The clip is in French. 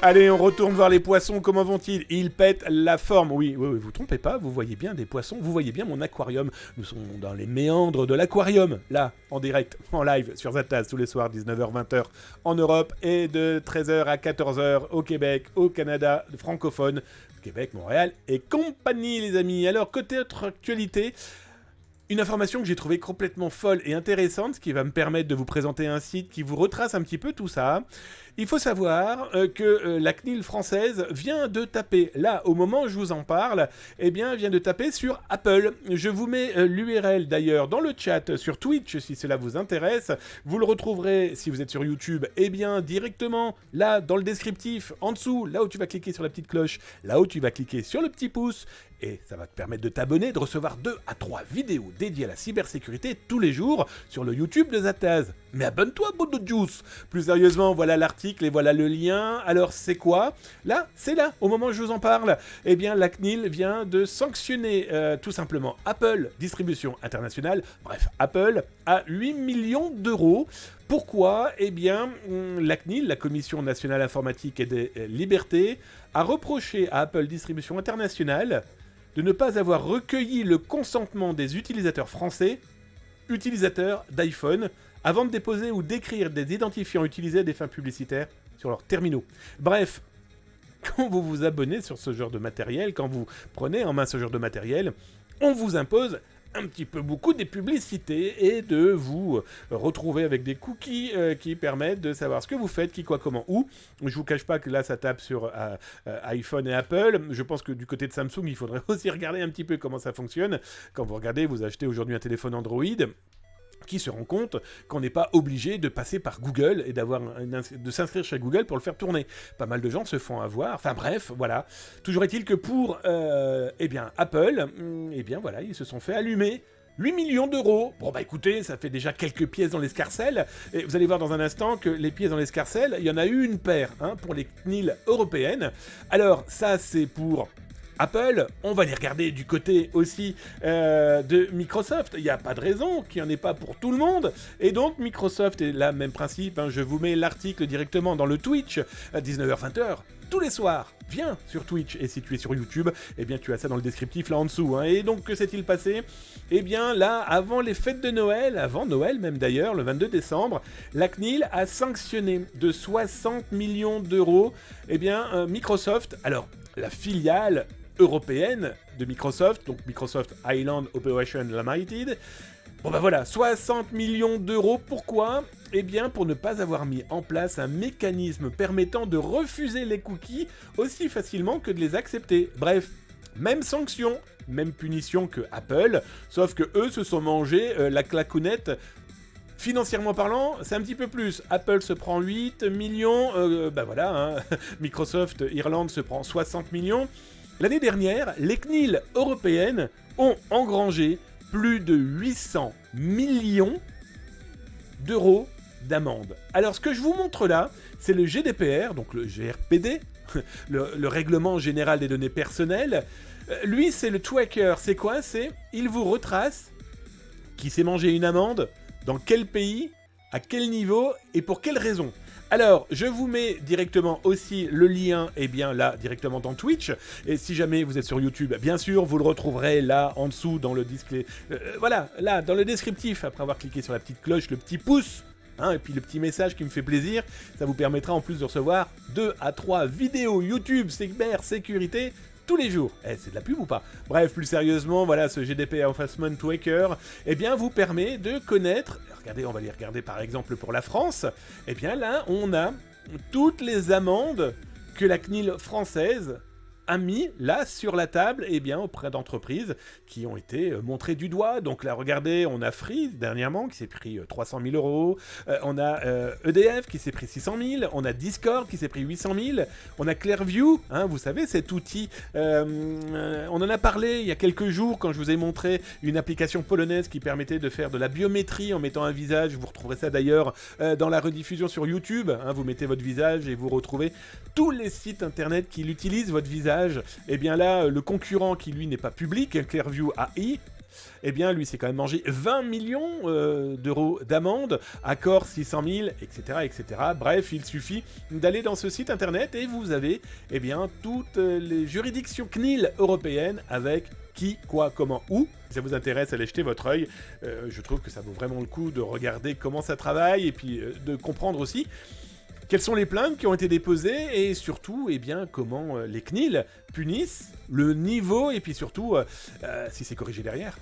Allez, on retourne voir les poissons, comment vont-ils? Ils pètent la forme. Oui, vous trompez pas, vous voyez bien des poissons, vous voyez bien mon aquarium. Nous sommes dans les méandres de l'aquarium, là, en direct, en live, sur Zataz, tous les soirs, 19h-20h, en Europe, et de 13h à 14h au Québec, au Canada, francophone, Québec, Montréal, et compagnie, les amis. Alors, côté autre actualité... Une information que j'ai trouvée complètement folle et intéressante, qui va me permettre de vous présenter un site qui vous retrace un petit peu tout ça. Il faut savoir que la CNIL française vient de taper, là, au moment où je vous en parle, eh bien, vient de taper sur Apple. Je vous mets l'URL d'ailleurs dans le chat sur Twitch, si cela vous intéresse. Vous le retrouverez, si vous êtes sur YouTube, eh bien, directement, là, dans le descriptif, en dessous, là où tu vas cliquer sur la petite cloche, là où tu vas cliquer sur le petit pouce, et ça va te permettre de t'abonner, de recevoir 2 à 3 vidéos dédiées à la cybersécurité tous les jours sur le YouTube de Zataz. Mais abonne-toi, bout de juice. Plus sérieusement, voilà l'article et voilà le lien. Alors, c'est quoi? Là, c'est là, au moment où je vous en parle. Eh bien, la CNIL vient de sanctionner tout simplement Apple, distribution internationale, bref, Apple, à 8 millions d'euros. Pourquoi? Eh bien, la CNIL, la Commission nationale informatique et des libertés, a reproché à Apple Distribution Internationale de ne pas avoir recueilli le consentement des utilisateurs français, utilisateurs d'iPhone, avant de déposer ou d'écrire des identifiants utilisés à des fins publicitaires sur leurs terminaux. Bref, quand vous vous abonnez sur ce genre de matériel, quand vous prenez en main ce genre de matériel, on vous impose un petit peu beaucoup des publicités et de vous retrouver avec des cookies qui permettent de savoir ce que vous faites, qui, quoi, comment, où. Je vous cache pas que là, ça tape sur iPhone et Apple. Je pense que du côté de Samsung, il faudrait aussi regarder un petit peu comment ça fonctionne. Quand vous regardez, vous achetez aujourd'hui un téléphone Android, qui se rend compte qu'on n'est pas obligé de passer par Google et de s'inscrire chez Google pour le faire tourner. Pas mal de gens se font avoir. Enfin bref, voilà. Toujours est-il que pour eh bien, Apple, eh bien voilà, ils se sont fait allumer 8 millions d'euros. Bon bah écoutez, ça fait déjà quelques pièces dans l'escarcelle. Et vous allez voir dans un instant que les pièces dans l'escarcelle, il y en a eu une paire pour les CNIL européennes. Alors ça c'est pour... Apple, on va les regarder du côté aussi de Microsoft. Il n'y a pas de raison qu'il n'y en ait pas pour tout le monde. Et donc Microsoft est là, même principe. Je vous mets l'article directement dans le Twitch à 19h-20h. Tous les soirs, viens sur Twitch. Et si tu es sur YouTube, eh bien tu as ça dans le descriptif là en dessous. Et donc que s'est-il passé? Eh bien là, avant les fêtes de Noël, avant Noël même d'ailleurs, le 22 décembre, la CNIL a sanctionné de 60 millions d'euros eh bien Microsoft. Alors, la filiale européenne de Microsoft, donc Microsoft Island Operation Limited. Bon ben voilà, 60 millions d'euros, pourquoi? Eh bien pour ne pas avoir mis en place un mécanisme permettant de refuser les cookies aussi facilement que de les accepter. Bref, même sanction, même punition que Apple, sauf que eux se sont mangés la claquounette. Financièrement parlant, c'est un petit peu plus. Apple se prend 8 millions, voilà, Microsoft Irlande se prend 60 millions. L'année dernière, les CNIL européennes ont engrangé plus de 800 millions d'euros d'amende. Alors, ce que je vous montre là, c'est le GDPR, donc le GRPD, le Règlement Général des Données Personnelles. Lui, c'est le tracker. C'est quoi? C'est, il vous retrace qui s'est mangé une amende, dans quel pays, à quel niveau et pour quelle raison. Alors, je vous mets directement aussi le lien, eh bien là, directement dans Twitch. Et si jamais vous êtes sur YouTube, bien sûr, vous le retrouverez là, en dessous, dans le display. Voilà, là, dans le descriptif, après avoir cliqué sur la petite cloche, le petit pouce, et puis le petit message qui me fait plaisir. Ça vous permettra en plus de recevoir 2 à 3 vidéos YouTube cybersécurité tous les jours. C'est de la pub ou pas? Bref, plus sérieusement, voilà, ce GDPR Enforcement Tracker, eh bien, vous permet de connaître, regardez, on va les regarder par exemple pour la France, eh bien là, on a toutes les amendes que la CNIL française a mis là sur la table auprès d'entreprises qui ont été montrées du doigt. Donc là, regardez, on a Free dernièrement qui s'est pris 300 000 euros, on a EDF qui s'est pris 600 000, on a Discord qui s'est pris 800 000, on a Clearview, vous savez, cet outil, on en a parlé il y a quelques jours quand je vous ai montré une application polonaise qui permettait de faire de la biométrie en mettant un visage. Vous retrouverez ça d'ailleurs dans la rediffusion sur YouTube, vous mettez votre visage et vous retrouvez tous les sites internet qui l'utilisent, votre visage. Et bien là, le concurrent qui lui n'est pas public, Clearview AI, eh bien lui c'est quand même mangé 20 millions d'euros d'amende, accord 600 000, etc., etc. Bref, il suffit d'aller dans ce site internet et vous avez eh bien toutes les juridictions CNIL européennes avec qui, quoi, comment, où. Si ça vous intéresse, allez jeter votre œil. Je trouve que ça vaut vraiment le coup de regarder comment ça travaille et puis de comprendre aussi quelles sont les plaintes qui ont été déposées et surtout, eh bien, comment les CNIL punissent, le niveau et puis surtout si c'est corrigé derrière.